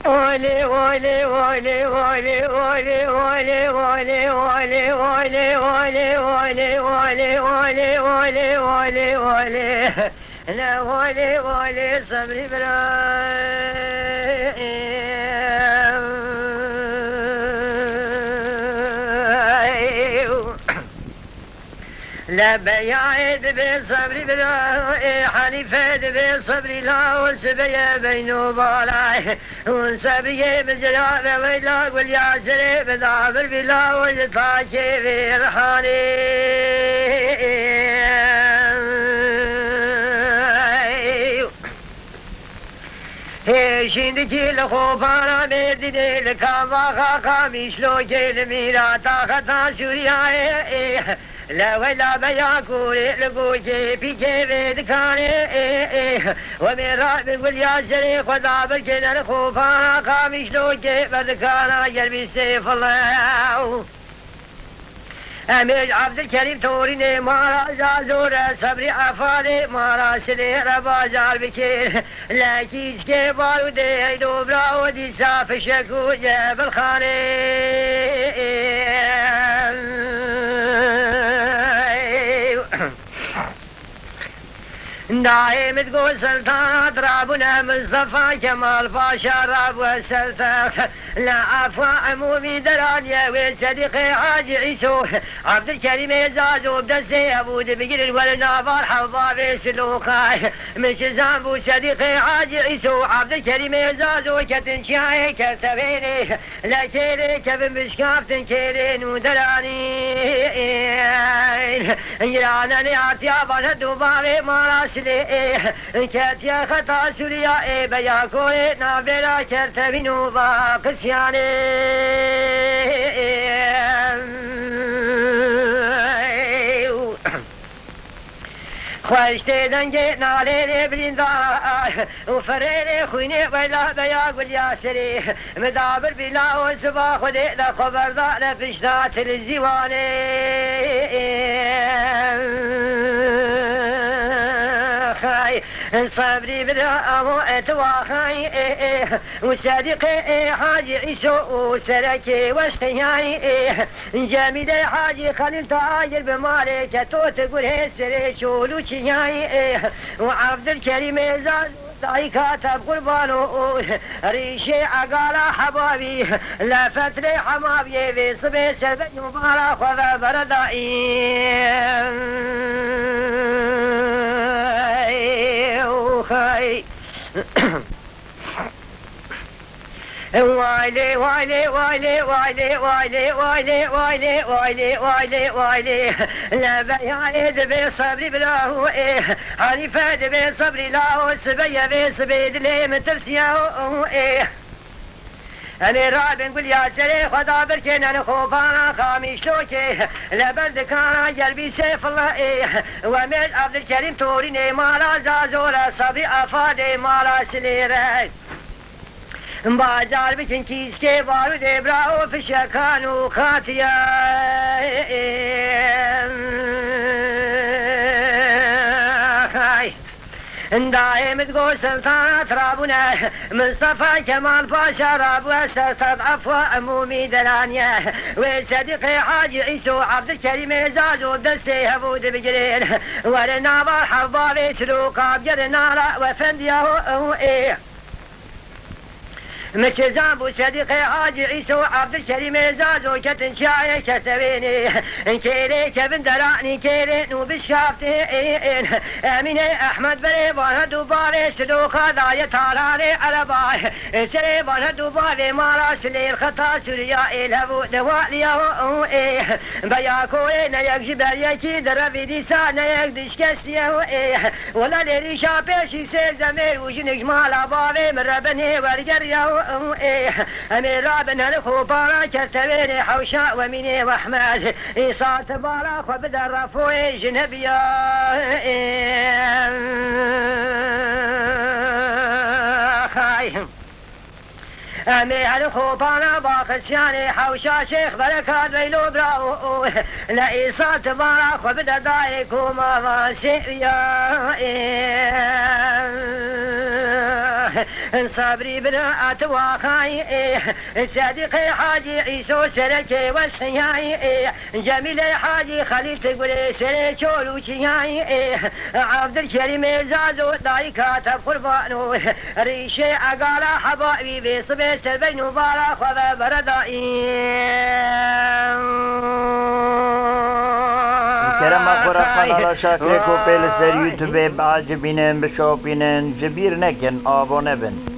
Ole ole ole ole ole ole ole ole ole ole ole ole ole ole ole ole لا ole ole صبري براي لا بيعد بصبري بلا حنيفة بصبري لا وسبيا بينو بالاي وسبيا بجلال ويلا والياسر بضابر بلا والطاكي برحاني Şimdiki lehobara bedine lekava kamiş lokel mirata hata şuriyaya la vela beya kure legoje pike vedkane ve merab gul yazre khuda berkene lehobara kamiş lokel vedkana yerbi seyfallah امیر عبدالکریم تورین مارا زور صبری افاده مارا سلی ربازار بکر لکیز که باروده دوبرا و دی صاف شکو جبل خانه دائم تقول سلطانات رابنا مصطفى كمال باشا راب وسرتاخ لا عفوا عمومي درانيا وصديقي حاج عيسو عبد الكريم يزازو بدسي ابود بقر والنافر حضابي سلوخاي من شزام بو صديقي حاج عيسو عبد الكريم يزازو كتنشاي كتبيني لا كيري كبن بشكافتن كيرين ودراني يرانني عطيابا دوبالي ماراس كاتيا خطا سوريا بيا كوي نابرا كرتبينو باقسياني خوشته دنگه ناله بلندا وفريري خويني ويلا بيا قول يا شري مدابر بلا وسبا خدي لا خبردار فشتات الزيواني صبري بلا أمو اتواخاي وصديقي حاجي عيسو وسلكي وشخياي جميل حاجي خليل تاجر بمالك تو تقول هسري شولو شياي وعبد الكريم زاز داي كاتب قربانو ريشي عقالا حبابي لا فتري حمابي في صبي سبن مبارا خذا بردائي خاي وايلي وايلي وايلي وايلي وايلي وايلي وايلي وايلي وايلي وايلي لا بيعيد بصبري بلاهو هاني فاد بصبري لاهو سبيا بسبيد لي مترسياهو أمير رابن قل يا سري خدا بركن أنا خوفانا خامي شوكي لبرد كانا قلبي سيف الله وميل عبد الكريم توريني مالا زازورا صبي أفادي مالا سليري بازار بچن چیز کے بارو دیبراو فشکانو خاتیا دائم تقول سلطانات رابنا مصطفى كمال باشا راب وسرطت عفوا عمومي درانيا وصديقي حاج عيسو عبد الكريم زازو بدسي هبود بجرين ورنابر حضاري سلوكا بجر نارا وفندياهو مكزان بو صديقي حاج عيسو عبد الكريم زازو كتنشاي كسبيني كيري كبن دراني كيري نو بشافتين اميني احمد بري بارها دوباري سلوكا داية تاراري عرباي سري بارها دوباري مارا سليل خطا سوريا الهبو دوالياهو بياكوي نيك جباليكي دربي ديسا نيك دشكسيهو ولا لريشا بيشي سيزمير وجنك مالا بابي مربني ورقرياهو أمير رابن هالخوبارا كرتبيني حوشاء وميني وأحمد إيصال تبارا وبدر رفوي جنبيا أمير خوبانا باقسياني حوشا شيخ بركات ويلو براو لا إيصال تبارا وبدر دايكو ما واسيا صبري بنا أتواخاي صديق حاجي عيسو سركي وسياي جميل حاجي خليل تقول سركي لوشياي عبد الكريم زازو داي كاتب قربانو ريشي أقالا حبائبي بصبي سلبين مبارك وبردائي کرم خورا قنالا شاکر کو پیل سر یوتیوب عجبینن بشاپینن جبیر نکن آبانه بن